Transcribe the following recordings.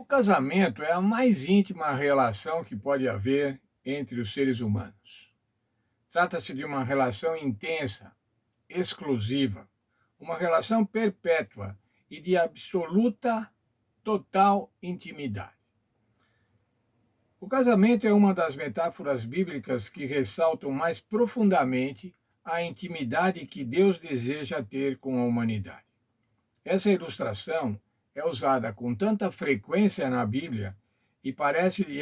O casamento é a mais íntima relação que pode haver entre os seres humanos. Trata-se de uma relação intensa, exclusiva, uma relação perpétua e de absoluta, total intimidade. O casamento é uma das metáforas bíblicas que ressaltam mais profundamente a intimidade que Deus deseja ter com a humanidade. Essa ilustração é usada com tanta frequência na Bíblia e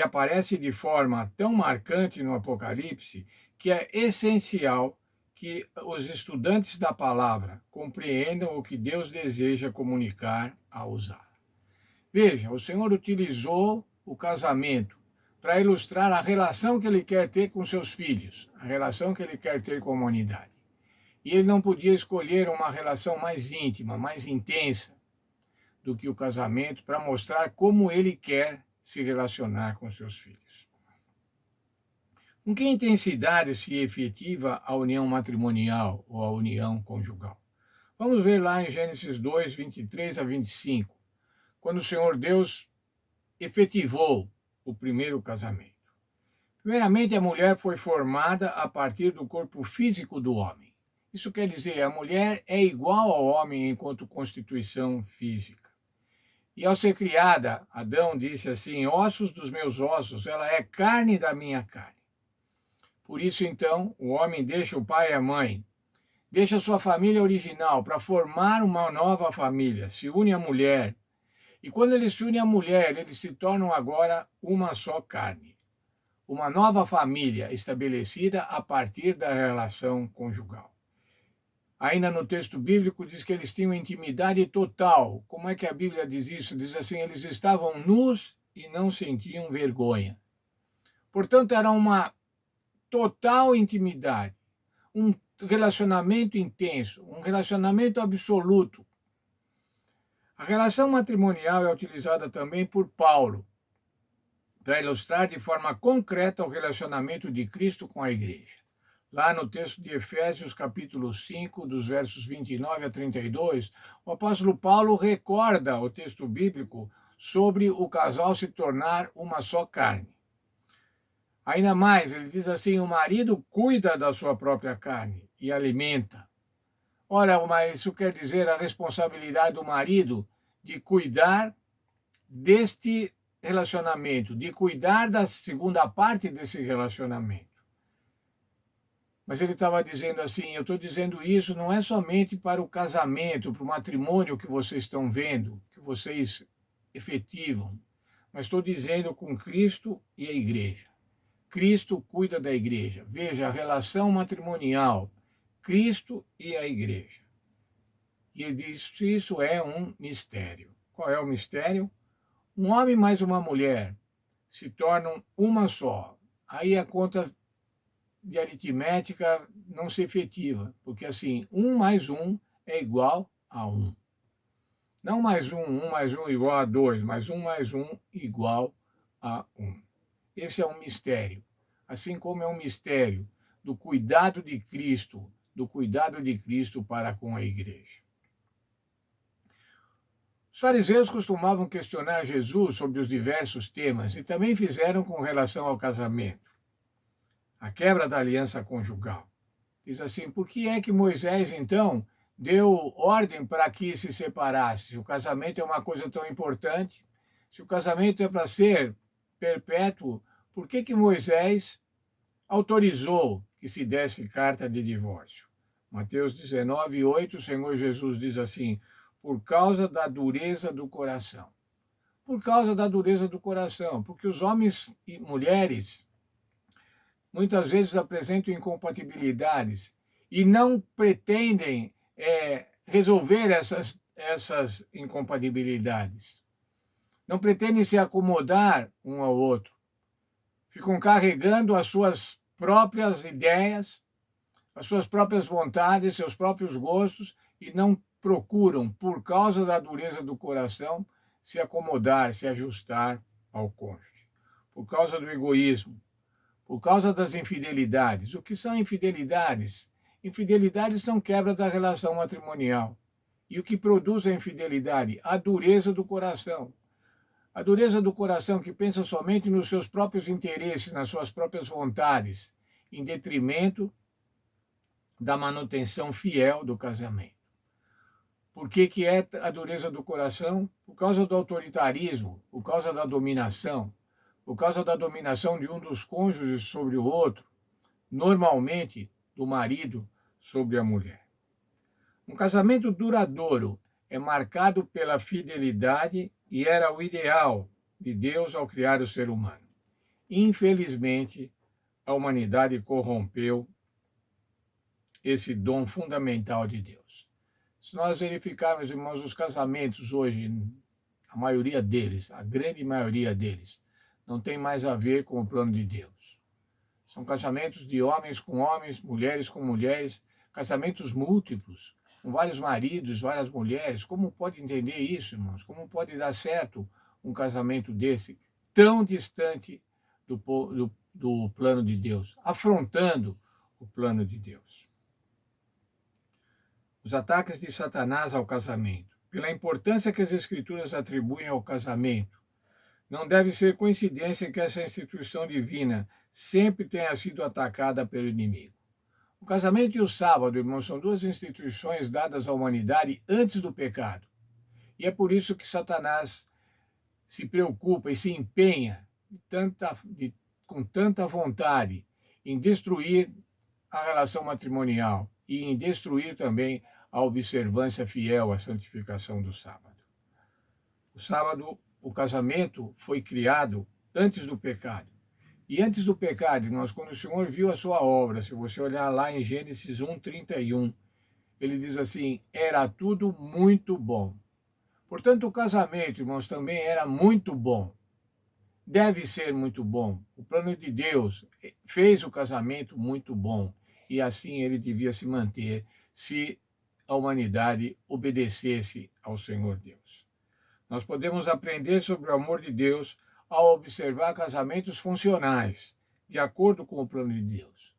aparece de forma tão marcante no Apocalipse que é essencial que os estudantes da palavra compreendam o que Deus deseja comunicar ao usar. Veja, o Senhor utilizou o casamento para ilustrar a relação que ele quer ter com seus filhos, a relação que ele quer ter com a humanidade. E ele não podia escolher uma relação mais íntima, mais intensa do que o casamento para mostrar como ele quer se relacionar com seus filhos. Com que intensidade se efetiva a união matrimonial ou a união conjugal? Vamos ver lá em Gênesis 2, 23 a 25, quando o Senhor Deus efetivou o primeiro casamento. Primeiramente, a mulher foi formada a partir do corpo físico do homem. Isso quer dizer, a mulher é igual ao homem enquanto constituição física. E ao ser criada, Adão disse assim: ossos dos meus ossos, ela é carne da minha carne. Por isso, então, o homem deixa o pai e a mãe, deixa sua família original para formar uma nova família, se une à mulher. E quando ele se une à mulher, eles se tornam agora uma só carne. Uma nova família estabelecida a partir da relação conjugal. Ainda no texto bíblico diz que eles tinham intimidade total. Como é que a Bíblia diz isso? Diz assim: eles estavam nus e não sentiam vergonha. Portanto, era uma total intimidade, um relacionamento intenso, um relacionamento absoluto. A relação matrimonial é utilizada também por Paulo para ilustrar de forma concreta o relacionamento de Cristo com a igreja. Lá no texto de Efésios, capítulo 5, dos versos 29 a 32, o apóstolo Paulo recorda o texto bíblico sobre o casal se tornar uma só carne. Ainda mais, ele diz assim: o marido cuida da sua própria carne e alimenta. Ora, mas isso quer dizer a responsabilidade do marido de cuidar deste relacionamento, de cuidar da segunda parte desse relacionamento. Mas ele estava dizendo assim: eu estou dizendo isso não é somente para o casamento, para o matrimônio que vocês estão vendo, que vocês efetivam, mas estou dizendo com Cristo e a igreja. Cristo cuida da igreja. Veja a relação matrimonial, Cristo e a igreja. E ele diz que isso é um mistério. Qual é o mistério? Um homem mais uma mulher se tornam uma só. Aí a conta de aritmética não se efetiva, porque assim, um mais um é igual a um. Não mais um igual a dois, mas um mais um igual a um. Esse é um mistério. Assim como é um mistério do cuidado de Cristo para com a igreja. Os fariseus costumavam questionar Jesus sobre os diversos temas e também fizeram com relação ao casamento, a quebra da aliança conjugal. Diz assim: por que é que Moisés, então, deu ordem para que se separasse? Se o casamento é uma coisa tão importante, se o casamento é para ser perpétuo, por que Moisés autorizou que se desse carta de divórcio? Mateus 19, 8, o Senhor Jesus diz assim: por causa da dureza do coração. Por causa da dureza do coração, porque os homens e mulheres muitas vezes apresentam incompatibilidades e não pretendem resolver essas incompatibilidades. Não pretendem se acomodar um ao outro. Ficam carregando as suas próprias ideias, as suas próprias vontades, seus próprios gostos e não procuram, por causa da dureza do coração, se acomodar, se ajustar ao cônjuge. Por causa do egoísmo, por causa das infidelidades. O que são infidelidades? Infidelidades são quebra da relação matrimonial. E o que produz a infidelidade? A dureza do coração. A dureza do coração que pensa somente nos seus próprios interesses, nas suas próprias vontades, em detrimento da manutenção fiel do casamento. Por que é a dureza do coração? Por causa do autoritarismo, por causa da dominação, por causa da dominação de um dos cônjuges sobre o outro, normalmente do marido sobre a mulher. Um casamento duradouro é marcado pela fidelidade e era o ideal de Deus ao criar o ser humano. Infelizmente, a humanidade corrompeu esse dom fundamental de Deus. Se nós verificarmos, irmãos, os casamentos hoje, a maioria deles, a grande maioria deles, não tem mais a ver com o plano de Deus. São casamentos de homens com homens, mulheres com mulheres, casamentos múltiplos, com vários maridos, várias mulheres. Como pode entender isso, irmãos? Como pode dar certo um casamento desse, tão distante do plano de Deus, afrontando o plano de Deus? Os ataques de Satanás ao casamento. Pela importância que as Escrituras atribuem ao casamento, não deve ser coincidência que essa instituição divina sempre tenha sido atacada pelo inimigo. O casamento e o sábado, irmãos, são duas instituições dadas à humanidade antes do pecado. E é por isso que Satanás se preocupa e se empenha com tanta vontade em destruir a relação matrimonial e em destruir também a observância fiel à santificação do sábado. O sábado, o casamento foi criado antes do pecado. E antes do pecado, irmãos, quando o Senhor viu a sua obra, se você olhar lá em Gênesis 1:31, ele diz assim: era tudo muito bom. Portanto, o casamento, irmãos, também era muito bom. Deve ser muito bom. O plano de Deus fez o casamento muito bom. E assim ele devia se manter se a humanidade obedecesse ao Senhor Deus. Nós podemos aprender sobre o amor de Deus ao observar casamentos funcionais, de acordo com o plano de Deus.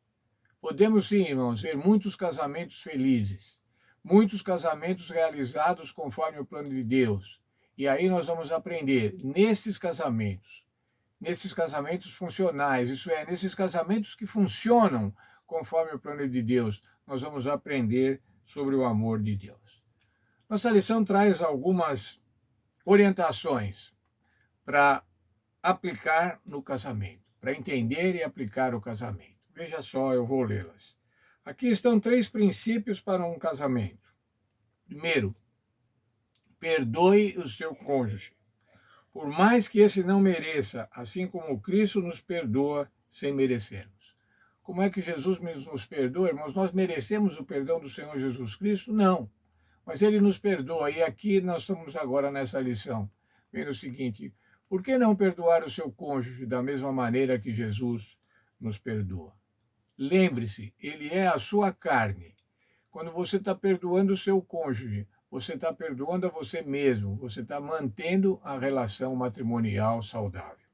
Podemos sim, irmãos, ver muitos casamentos felizes, muitos casamentos realizados conforme o plano de Deus. E aí nós vamos aprender nesses casamentos funcionais, isso é, nesses casamentos que funcionam conforme o plano de Deus, nós vamos aprender sobre o amor de Deus. Nossa lição traz algumas orientações para aplicar no casamento, para entender e aplicar o casamento. Veja só, eu vou lê-las. Aqui estão 3 princípios para um casamento. Primeiro, perdoe o seu cônjuge, por mais que esse não mereça, assim como Cristo nos perdoa sem merecermos. Como é que Jesus nos perdoa, irmãos? Nós merecemos o perdão do Senhor Jesus Cristo? Não. Mas ele nos perdoa. E aqui nós estamos agora nessa lição, vendo o seguinte: por que não perdoar o seu cônjuge da mesma maneira que Jesus nos perdoa? Lembre-se, ele é a sua carne. Quando você está perdoando o seu cônjuge, você está perdoando a você mesmo, você está mantendo a relação matrimonial saudável.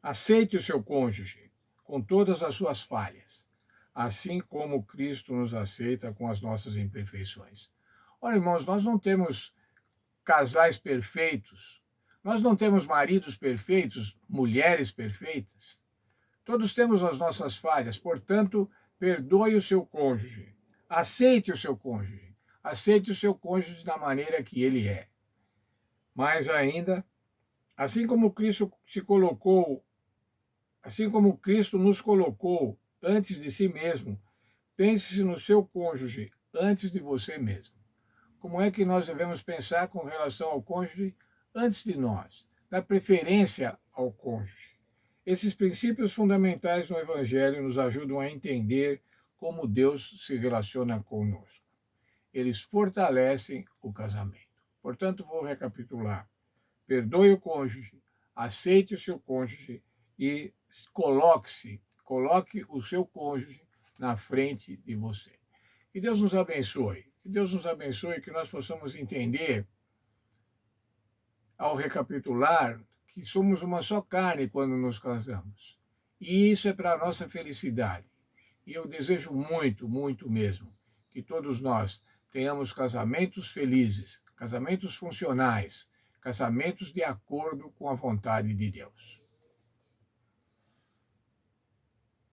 Aceite o seu cônjuge com todas as suas falhas, assim como Cristo nos aceita com as nossas imperfeições. Olha, irmãos, nós não temos casais perfeitos, nós não temos maridos perfeitos, mulheres perfeitas. Todos temos as nossas falhas, portanto, perdoe o seu cônjuge. Aceite o seu cônjuge. Aceite o seu cônjuge da maneira que ele é. Mais ainda, assim como Cristo nos colocou antes de si mesmo, pense no seu cônjuge antes de você mesmo. Como é que nós devemos pensar com relação ao cônjuge antes de nós? Dar preferência ao cônjuge. Esses princípios fundamentais no Evangelho nos ajudam a entender como Deus se relaciona conosco. Eles fortalecem o casamento. Portanto, vou recapitular. Perdoe o cônjuge, aceite o seu cônjuge e coloque o seu cônjuge na frente de você. Que Deus nos abençoe. Que Deus nos abençoe, que nós possamos entender, ao recapitular, que somos uma só carne quando nos casamos. E isso é para a nossa felicidade. E eu desejo muito, muito mesmo, que todos nós tenhamos casamentos felizes, casamentos funcionais, casamentos de acordo com a vontade de Deus.